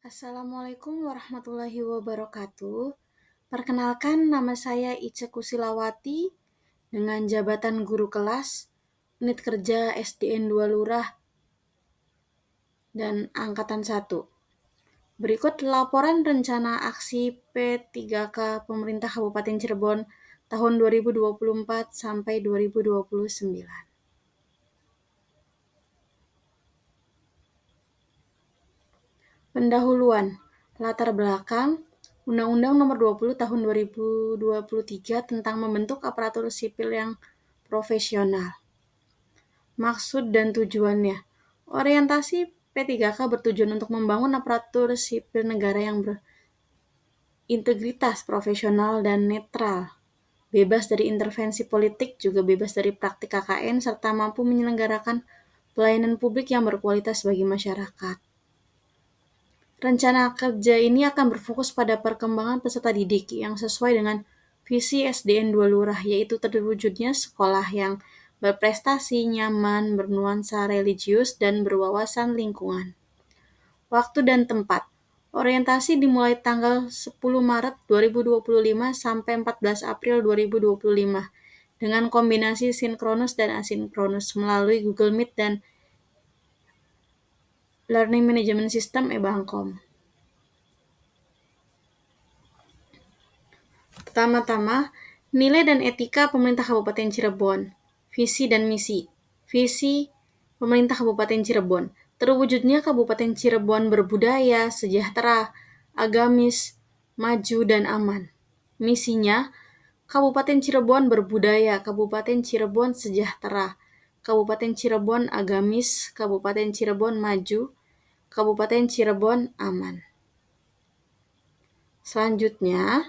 Assalamualaikum warahmatullahi wabarakatuh. Perkenalkan, nama saya Ica Kusilawati dengan jabatan guru kelas Unit Kerja SDN 2 Lurah dan Angkatan 1. Berikut laporan rencana aksi P3K Pemerintah Kabupaten Cirebon tahun 2024 sampai 2029. Pendahuluan, latar belakang, Undang-Undang Nomor 20 Tahun 2023 tentang membentuk aparatur sipil yang profesional. Maksud dan tujuannya, orientasi P3K bertujuan untuk membangun aparatur sipil negara yang berintegritas, profesional, dan netral, bebas dari intervensi politik, juga bebas dari praktik KKN, serta mampu menyelenggarakan pelayanan publik yang berkualitas bagi masyarakat. Rencana kerja ini akan berfokus pada perkembangan peserta didik yang sesuai dengan visi SDN 2 Lurah, yaitu terwujudnya sekolah yang berprestasi, nyaman, bernuansa religius, dan berwawasan lingkungan. Waktu dan tempat. Orientasi dimulai tanggal 10 Maret 2025 sampai 14 April 2025 dengan kombinasi sinkronus dan asinkronus melalui Google Meet dan Learning Management System (eBangkom). Pertama-tama, nilai dan etika pemerintah Kabupaten Cirebon. Visi dan misi. Visi pemerintah Kabupaten Cirebon. Terwujudnya Kabupaten Cirebon berbudaya, sejahtera, agamis, maju, dan aman. Misinya, Kabupaten Cirebon berbudaya, Kabupaten Cirebon sejahtera, Kabupaten Cirebon agamis, Kabupaten Cirebon maju, Kabupaten Cirebon aman. Selanjutnya,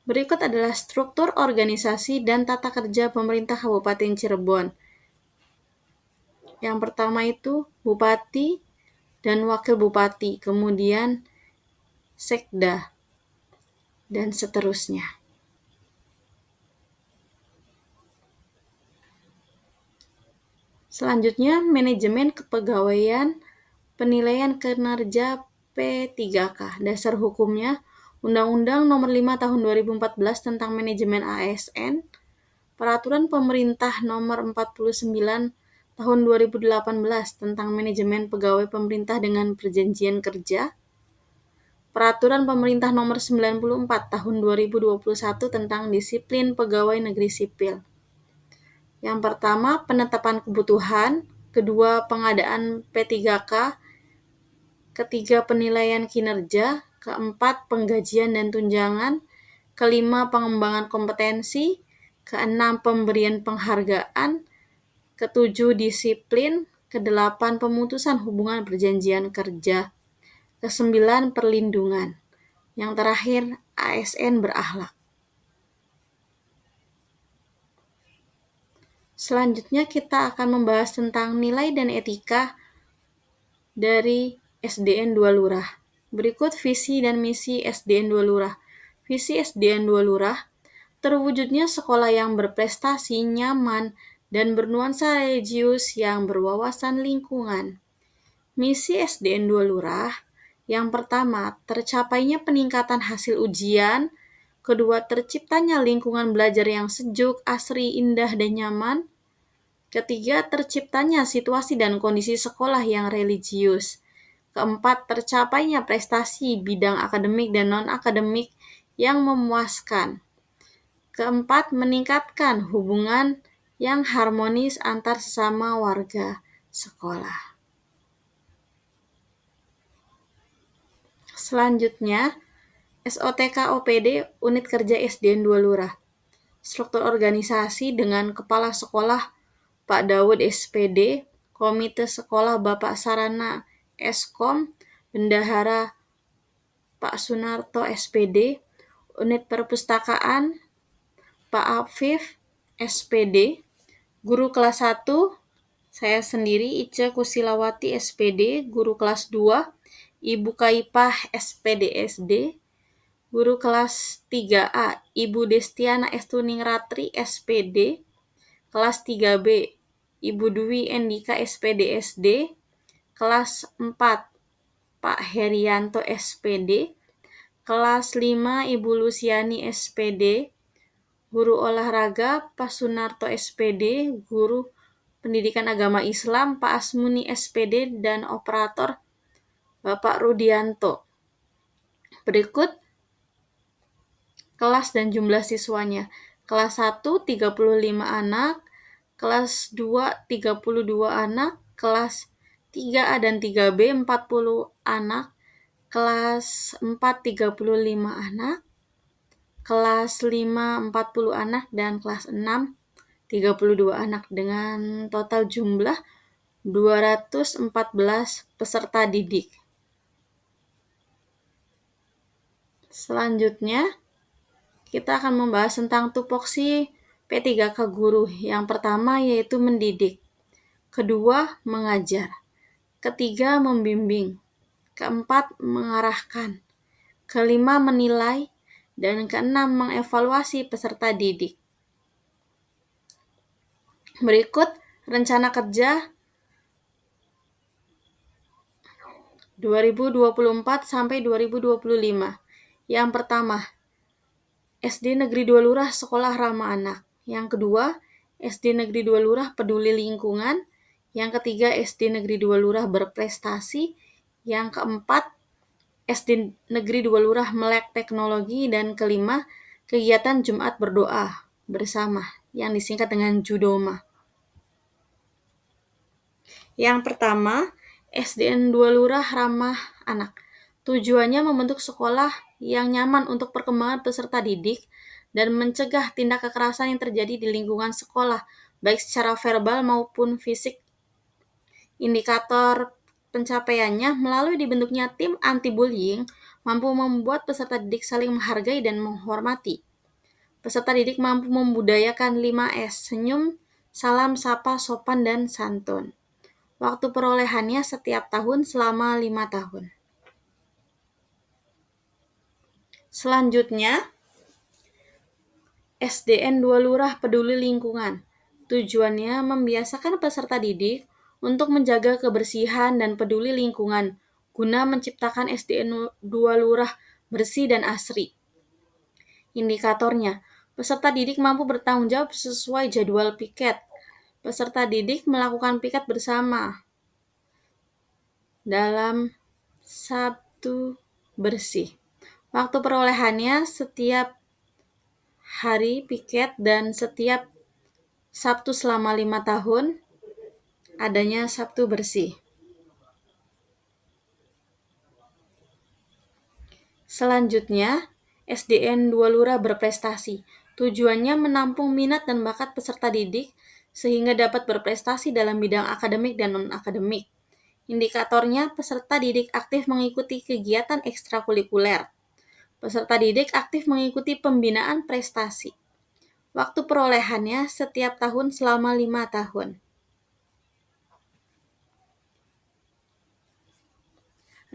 berikut adalah struktur organisasi dan tata kerja pemerintah Kabupaten Cirebon. Yang pertama itu Bupati dan Wakil Bupati, kemudian Sekda, dan seterusnya. Selanjutnya, manajemen kepegawaian penilaian kinerja P3K. Dasar hukumnya, Undang-Undang Nomor 5 Tahun 2014 tentang Manajemen ASN, Peraturan Pemerintah Nomor 49 Tahun 2018 tentang Manajemen Pegawai Pemerintah dengan Perjanjian Kerja, Peraturan Pemerintah Nomor 94 Tahun 2021 tentang Disiplin Pegawai Negeri Sipil. Yang pertama, penetapan kebutuhan, kedua, pengadaan P3K, ketiga, penilaian kinerja, keempat, penggajian dan tunjangan, kelima, pengembangan kompetensi, keenam, pemberian penghargaan, ketujuh, disiplin, kedelapan, pemutusan hubungan perjanjian kerja, kesembilan, perlindungan, yang terakhir, ASN berakhlak. Selanjutnya kita akan membahas tentang nilai dan etika dari SDN 2 Lurah. Berikut visi dan misi SDN 2 Lurah. Visi SDN 2 Lurah, terwujudnya sekolah yang berprestasi, nyaman, dan bernuansa religius yang berwawasan lingkungan. Misi SDN 2 Lurah, yang pertama, tercapainya peningkatan hasil ujian, kedua, terciptanya lingkungan belajar yang sejuk, asri, indah, dan nyaman, ketiga, terciptanya situasi dan kondisi sekolah yang religius, keempat, tercapainya prestasi bidang akademik dan non-akademik yang memuaskan, keempat, meningkatkan hubungan yang harmonis antar sesama warga sekolah. Selanjutnya, SOTK OPD Unit Kerja SDN 2 Lurah. Struktur organisasi dengan Kepala Sekolah Pak Daud SPD, Komite Sekolah Bapak Sarana Eskom, Bendahara Pak Sunarto SPD, Unit Perpustakaan Pak Afif SPD, Guru kelas 1, saya sendiri Ica Kusilawati SPD, Guru kelas 2, Ibu Kaipah SPD SD, Guru kelas 3A, Ibu Destiana Estuning-Ratri SPD, kelas 3B, Ibu Dwi Endika SPD SD, kelas 4, Pak Herianto SPD, kelas 5 Ibu Luciani SPD, guru olahraga Pak Sunarto SPD, guru pendidikan agama Islam Pak Asmuni SPD, dan operator Bapak Rudianto. Berikut kelas dan jumlah siswanya. Kelas 1 35 anak, kelas 2 32 anak, kelas 3A dan 3B 40 anak, kelas 4 35 anak, kelas 5 40 anak, dan kelas 6 32 anak dengan total jumlah 214 peserta didik. Selanjutnya, kita akan membahas tentang tupoksi P3K guru. Yang pertama yaitu mendidik, kedua mengajar, ketiga membimbing, keempat mengarahkan, kelima menilai, dan keenam mengevaluasi peserta didik. Berikut rencana kerja 2024 sampai 2025. Yang pertama, SD Negeri 2 Lurah Sekolah Ramah Anak. Yang kedua, SD Negeri 2 Lurah Peduli Lingkungan. Yang ketiga, SD Negeri 2 Lurah Berprestasi. Yang keempat, SD Negeri 2 Lurah Melek Teknologi. Dan kelima, kegiatan Jumat Berdoa Bersama yang disingkat dengan Judoma. Yang pertama, SDN 2 Lurah Ramah Anak. Tujuannya membentuk sekolah yang nyaman untuk perkembangan peserta didik dan mencegah tindak kekerasan yang terjadi di lingkungan sekolah, baik secara verbal maupun fisik. Indikator pencapaiannya melalui dibentuknya tim anti-bullying mampu membuat peserta didik saling menghargai dan menghormati. Peserta didik mampu membudayakan 5S, senyum, salam, sapa, sopan, dan santun. Waktu perolehannya setiap tahun selama 5 tahun. Selanjutnya, SDN 2 Lurah Peduli Lingkungan. Tujuannya membiasakan peserta didik untuk menjaga kebersihan dan peduli lingkungan guna menciptakan SDN 2 Lurah bersih dan asri. Indikatornya, peserta didik mampu bertanggung jawab sesuai jadwal piket. Peserta didik melakukan piket bersama dalam Sabtu bersih. Waktu perolehannya setiap hari piket dan setiap Sabtu selama 5 tahun adanya Sabtu bersih. Selanjutnya, SDN 2 Lurah Berprestasi. Tujuannya menampung minat dan bakat peserta didik sehingga dapat berprestasi dalam bidang akademik dan non-akademik. Indikatornya, peserta didik aktif mengikuti kegiatan ekstrakurikuler. Peserta didik aktif mengikuti pembinaan prestasi. Waktu perolehannya setiap tahun selama 5 tahun.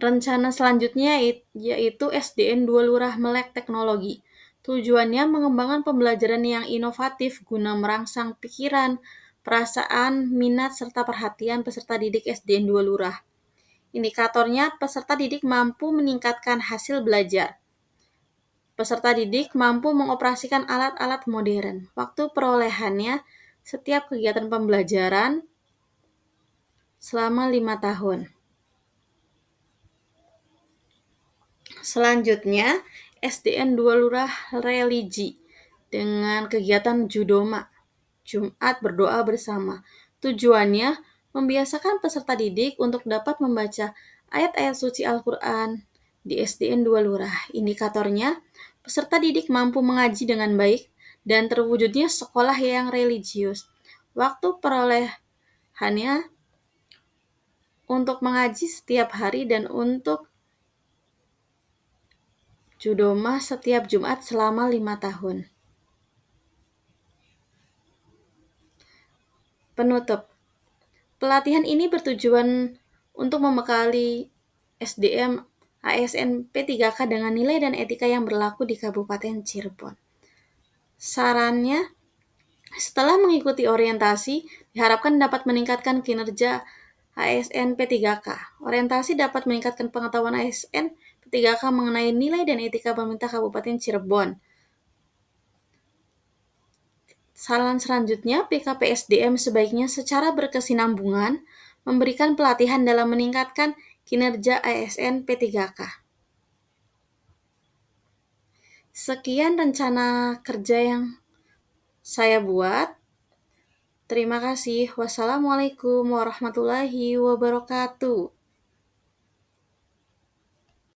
Rencana selanjutnya yaitu SDN 2 Lurah Melek Teknologi. Tujuannya mengembangkan pembelajaran yang inovatif guna merangsang pikiran, perasaan, minat, serta perhatian peserta didik SDN 2 Lurah. Indikatornya, peserta didik mampu meningkatkan hasil belajar. Peserta didik mampu mengoperasikan alat-alat modern. Waktu perolehannya setiap kegiatan pembelajaran selama 5 tahun. Selanjutnya, SDN 2 Lurah Religi dengan kegiatan Judoma, Jumat Berdoa Bersama. Tujuannya membiasakan peserta didik untuk dapat membaca ayat-ayat suci Al-Quran di SDN 2 Lurah. Indikatornya, peserta didik mampu mengaji dengan baik dan terwujudnya sekolah yang religius. Waktu perolehannya untuk mengaji setiap hari dan untuk Judoma setiap Jumat selama 5 tahun. Penutup. Pelatihan ini bertujuan untuk membekali SDM ASN P3K dengan nilai dan etika yang berlaku di Kabupaten Cirebon. Sarannya, setelah mengikuti orientasi, diharapkan dapat meningkatkan kinerja ASN P3K. Orientasi dapat meningkatkan pengetahuan ASN P3K mengenai nilai dan etika pemerintah Kabupaten Cirebon. Saran selanjutnya, PKPSDM sebaiknya secara berkesinambungan memberikan pelatihan dalam meningkatkan kinerja ASN P3K. Sekian rencana kerja yang saya buat. Terima kasih. Wassalamualaikum warahmatullahi wabarakatuh.